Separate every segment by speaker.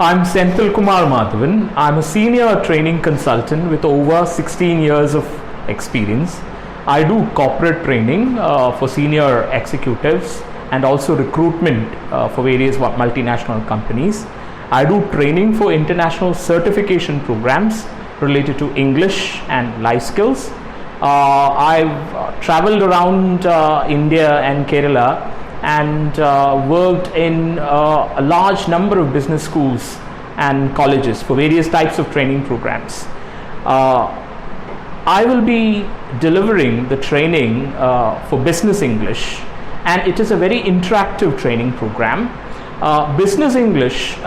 Speaker 1: I'm Senthil Kumar Madhavan. I'm a senior training consultant with over 16 years of experience. I do corporate training for senior executives and also recruitment for various multinational companies. I do training for international certification programs related to English and life skills. I've traveled around India and Kerala and worked in a large number of business schools and colleges for various types of training programs. I will be delivering the training for Business English, and it is a very interactive training program. Business English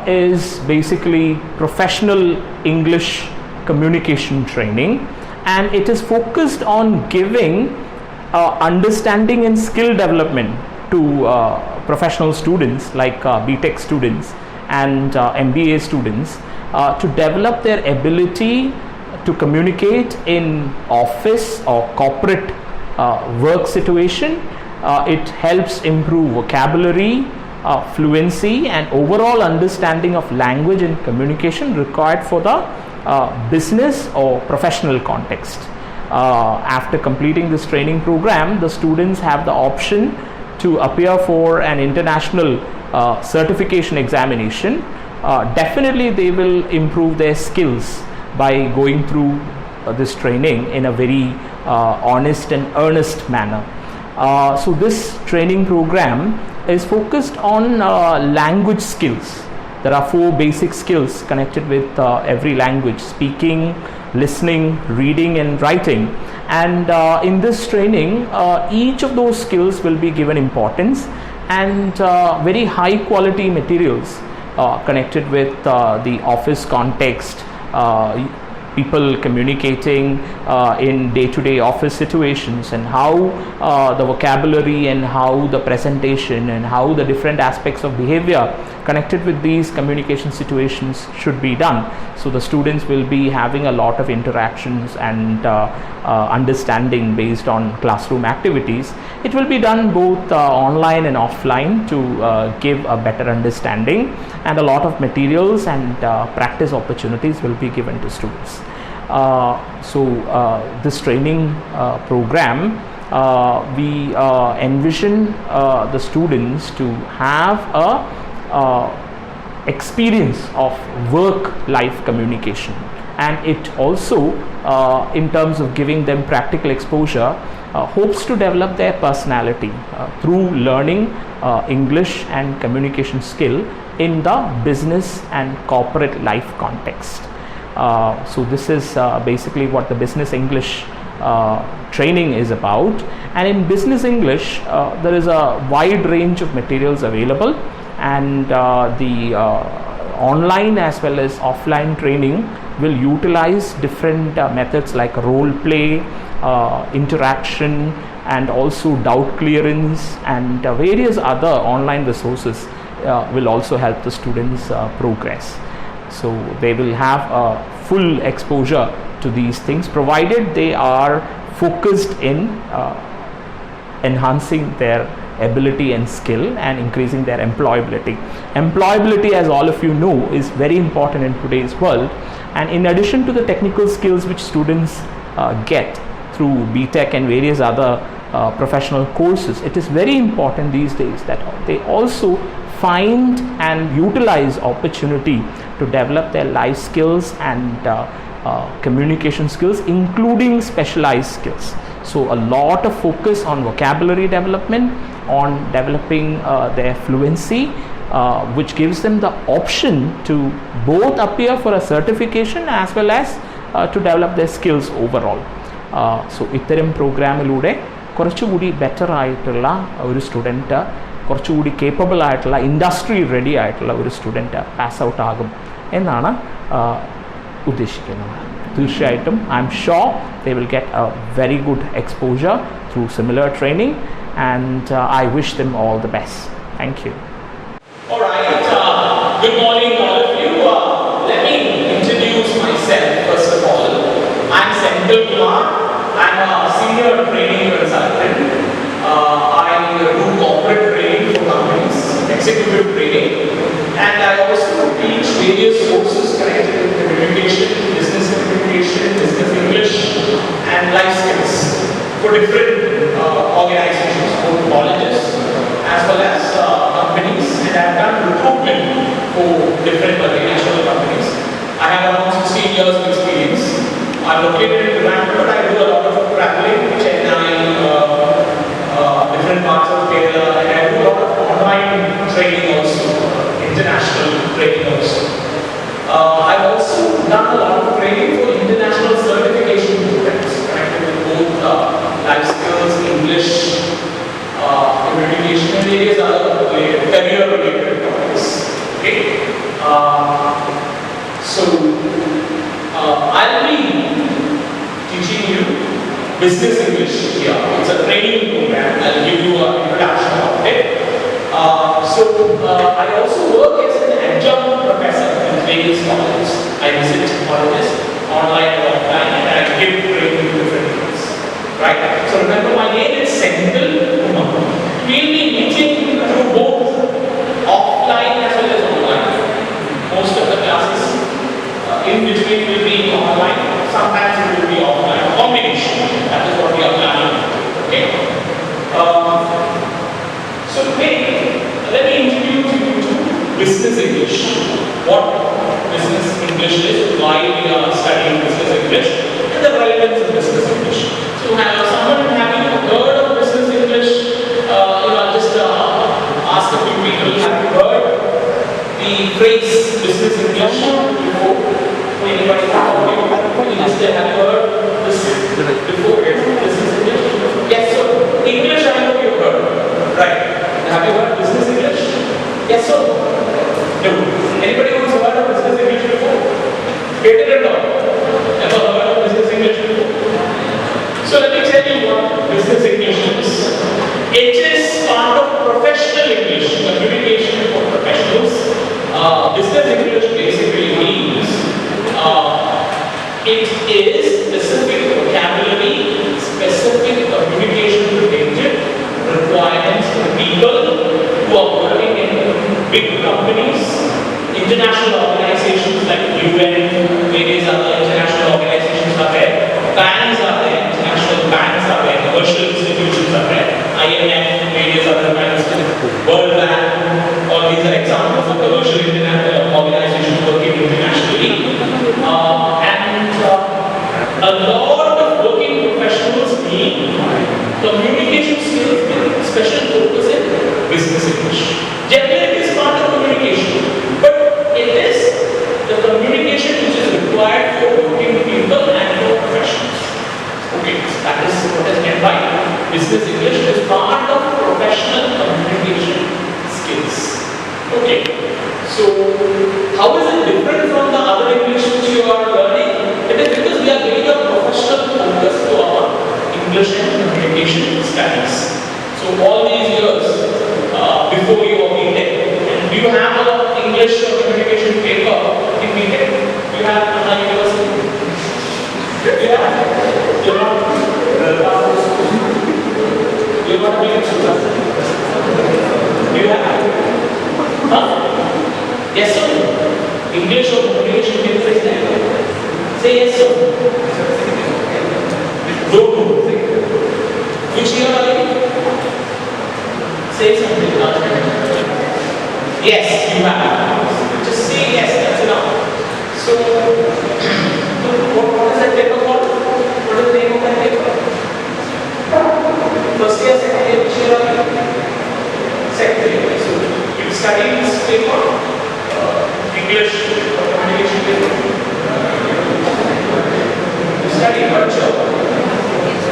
Speaker 1: is basically professional English communication training, and it is focused on giving understanding and skill development to professional students like BTech students and MBA students to develop their ability to communicate in office or corporate work situation. It helps improve vocabulary, fluency and overall understanding of language and communication required for the business or professional context. After completing this training program, the students have the option to appear for an international certification examination. Definitely they will improve their skills by going through this training in a very honest and earnest manner. So this training program is focused on language skills. There are 4 basic skills connected with every language: speaking, listening, reading and writing. And in this training, each of those skills will be given importance, and very high quality materials connected with the office context, people communicating in day-to-day office situations, and how the vocabulary and how the presentation and how the different aspects of behavior connected with these communication situations should be done. So the students will be having a lot of interactions and understanding based on classroom activities. It will be done both online and offline to give a better understanding, and a lot of materials and practice opportunities will be given to students. This training program, we envision the students to have a experience of work-life communication, and it also in terms of giving them practical exposure hopes to develop their personality through learning English and communication skill in the business and corporate life context. So this is basically what the Business English training is about. And in Business English there is a wide range of materials available, and the online as well as offline training will utilize different methods like role play, interaction, and also doubt clearance, and various other online resources will also help the students progress. So they will have a full exposure to these things, provided they are focused in enhancing their ability and skill and increasing their employability. Employability, as all of you know, is very important in today's world, and in addition to the technical skills which students get through BTech and various other professional courses, it is very important these days that they also find and utilize opportunity to develop their life skills and communication skills, including specialized skills. So a lot of focus on vocabulary development, on developing their fluency, which gives them the option to both appear for a certification as well as to develop their skills overall. So ഇത്തരം പ്രോഗ്രാമിലൂടെ കുറച്ചുകൂടി better ആയിട്ടുള്ള ഒരു student, കുറച്ചുകൂടി capable ആയിട്ടുള്ള, industry ready ആയിട്ടുള്ള ഒരു student pass out ആകും എന്നാണ് ഉദ്ദേശിക്കുന്നത്. തീർച്ചയായിട്ടും I am sure they will get a very good exposure through similar training, and I wish them all the best. Thank you.
Speaker 2: All right, good morning all of you. Let me introduce myself first of all. I'm Senthil Kumar. I'm a senior training consultant. I do corporate training for companies, executive training, And I also teach various courses connected with communication, business English, and life skills for different organizations, both colleges as well as companies. And I have done recruitment for different multinational companies. I have around 16 years of experience. I'm located in Trivandrum, but I do a lot of traveling, Chennai, different parts of Kerala, and I do a lot of online training also, international training also. I've also done a lot of training for international certification programs connected with both life skills, English, communication, and various other career-related topics. Okay. So I'll be teaching you business English here. It's a training program. I'll give you an introduction of it. I also work as an adjunct professor in various colleges. I visit colleges online and offline, and I give training to different things. Right? So remember, my name is Senthil Kumar. We'll be meeting through both offline as well as online. Most of the classes in between will be online. Sometimes it will be offline. Combination. That is what we are planning. Okay. So today, let me introduce you to business English. What business English is, why we are studying business English, and the relevance of business English. So, someone having heard of business English, I'll just ask a few people, have you heard the phrase business English before? Anybody have you heard this before? Business English? Yes, so English I know you've heard. Right. Have you heard business English? Yes, sir. No. Anybody who's heard of business English before? Get it or not? Ever heard of business English before? So let me tell you what business English is. It is part of professional English, communication for professionals. Business English basically means it is specific vocabulary, specific communication related requirements for people who are working in big companies, international organizations like UN, various other international organizations are there, banks are there, international banks are there, commercial institutions are there, IMF, various other kinds, World Bank, all these are examples of commercial organizations working internationally. A lot of working professionals need communication skills with special focus in business English. Generally, it is part of communication, but it is the communication which is required for working people and for professionals. Okay, so that is what is meant by business English. It is part of professional communication skills. Okay, so how is it different from the other English which you are learning? It is because we are giving a professional focus to our English and communication studies. So all these years before you are BTech, and do you have an English or communication paper in BTech? Do you have a university? Yeah. You're not being student. Do you have? Huh? Yes, sir. English or communication paper is there. Say yes, sir. Don't know. Which year are you? Say something. Yes, you have. Just say yes, that's enough. So, what is that paper called? What is the name of that paper? First year, second year, which year are you? Second year. So, you study this paper, English communication paper. You study culture.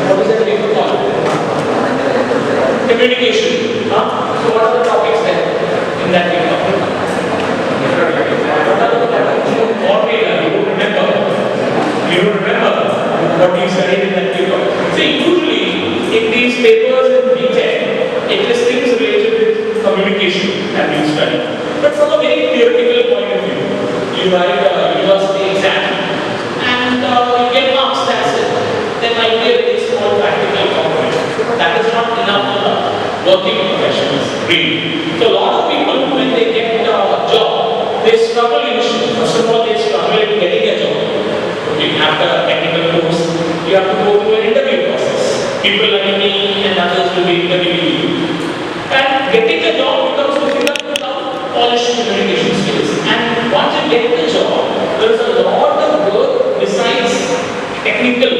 Speaker 2: What is that paper called? Communication. Huh? So what are the topics there in that paper? You don't remember what you studied in that paper. See, usually in these papers in BTech, it is things related with communication that you study. But from a very theoretical point of view, you write a university exam and you get marks, that's it. There might be a very small practical component. That is not enough for working professionals, really. So a lot of people, when they get a job, they struggle initially. First of all, they struggle in getting a job. Okay, after a technical course, you have to go through an interview process. People like me and others will be interviewing you. And getting a job becomes difficult without polished communication skills. And once you get the job, there is a lot of work besides technical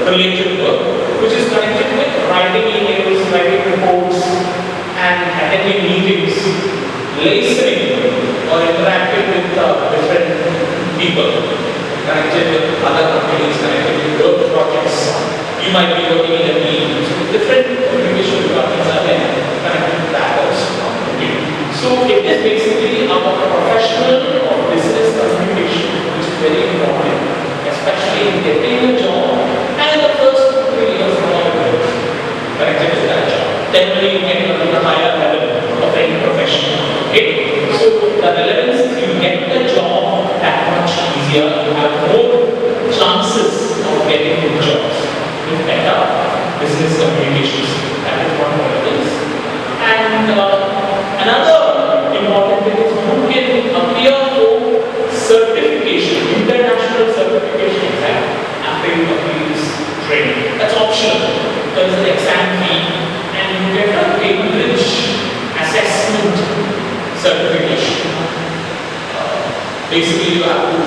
Speaker 2: related work, which is connected with writing emails, writing reports, and attending meetings, listening or interacting with different people, connected with other companies, connected with work projects. You might be working in a team. So different communication departments are there, connected with that also. Okay. So it is basically our professional or business communication, which is very important, especially in getting a job and in the first 2 years of our work, connected with that job. Then when you get to the higher level of any profession. Okay? So the relevance is you get the job that much easier, you have more chances of getting good jobs with better business communication skills. That is one of the things. And another important thing is you can appear for certification, international certification exam after you complete this training. That's optional. There is an exam fee and you get a Cambridge assessment certification. Basically, you have to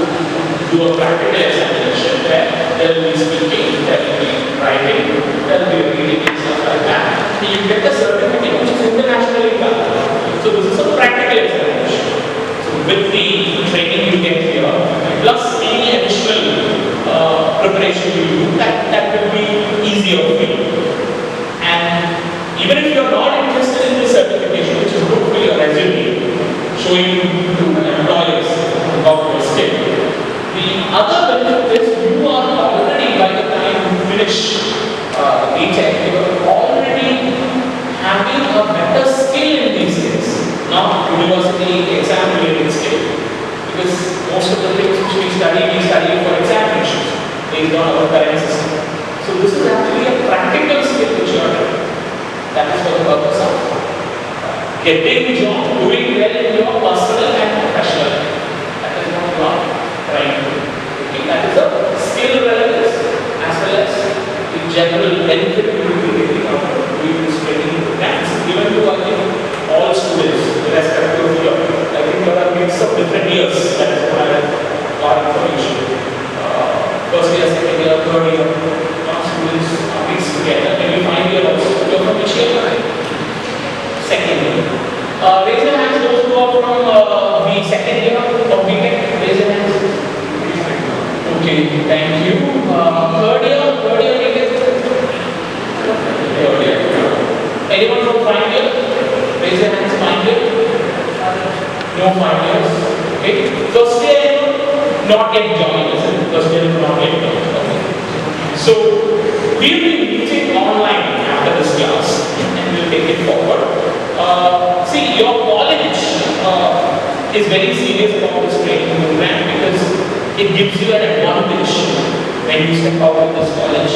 Speaker 2: do a practical examination where there will be speaking, there will be writing, there will be reading and stuff like that. And you get the certificate which is internationally valid. So this is a practical examination. So with the training you get here, plus any additional preparation you do, that will be easier for you. And even if you are not interested in this certification, which is good for your resume, showing to employers about your skill, the other benefit is you are already, by the time you finish BTech, you are already having a better skill in these things, not university exam related skill. Because most of the things which we study for examinations based on our current system. So this is actually a practical skill which you are doing. That is for the purpose of getting a job, doing well in your personal and professional life. That is what you are trying to do. Okay, that is a skill relevance as well as the general benefit you will be getting out of doing this training program. It's given to I think all students, irrespective of your. I think there are mix of different years. That is what I have got information. First year, second year, third year, students are mixed together. Maybe 5 years also. You're from which year? Second year. Raise your hands those who are from the second year of BTech. Raise your hands. Okay, thank you. Third year BTech. Third year. Anyone from 5 year? Raise your hands. 5 year. No 5 years. Okay. First year not yet joined. First year not yet joined. Okay. So we'll be meeting online after this class and we'll take it forward. See, your college is very serious about this training program because it gives you an advantage when you step out of this college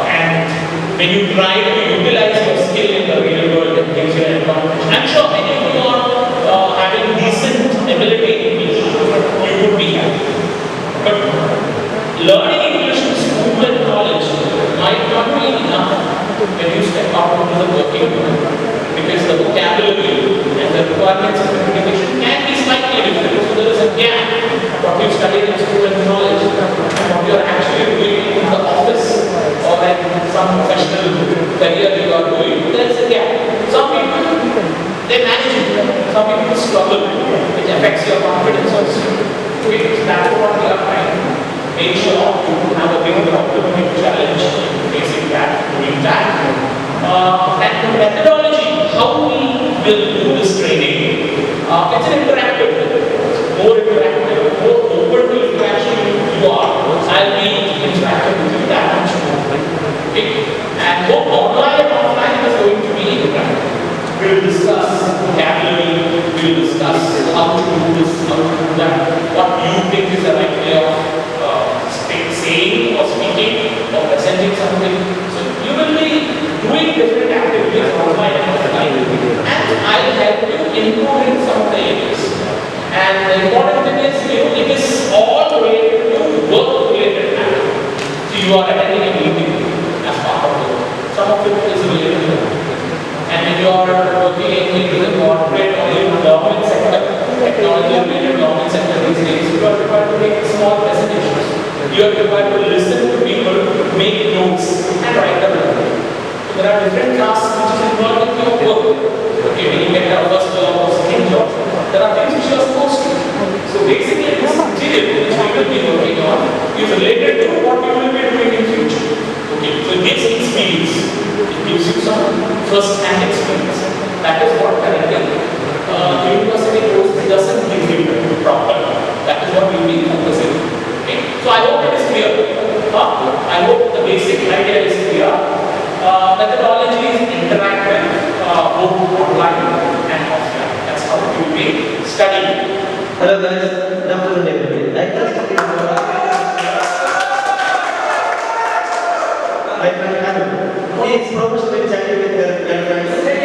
Speaker 2: and when you try to utilize your skill in the real world, it gives you an advantage. I'm sure many of you are having decent ability in English, you would be happy. But learning English in school and college might not be enough when you step out into the working world because the vocabulary and the requirements of communication can be slightly different. So there is a gap what you studied in school and college and what you are actually doing in the office or like some professional career you are doing. There is a gap. Some people they manage it, some people struggle, which affects your confidence also. Okay, so that's what we are trying to make sure to have a big problem, challenge facing that, doing that. And the methodology, how we will do this training, it's an interactive, more interactive, more open to interaction you are. I'll be interactive with you that much more. Okay? And both online and offline is going to be interactive. We will discuss vocabulary, we will discuss how to do this, how to do that, what you think is the right way of saying or speaking or presenting something. So you will be doing different activities online and offline. And I'll help you improve in some of the areas. And if you are working into the corporate or in government sector, technology-related government sector these days, you are required to make small presentations. You are required to listen to people, make notes, and write them down. So there are different tasks which is involved in your work. Okay, when you get your first job or second job, there are things which you are supposed to do. So basically, this material which we will be working on is related to what you will be doing in future. Okay, so it gives experience. It gives you some first-hand experience. That is what currently university course doesn't give you properly. That is what we will be focusing on. Okay, so I hope that is clear. I hope the basic idea is clear. Methodology is interactive, both online and offline. That's how you will be studying.
Speaker 3: Hello guys, good afternoon everybody. My friend Anu, he is professionally chatting with her girlfriend.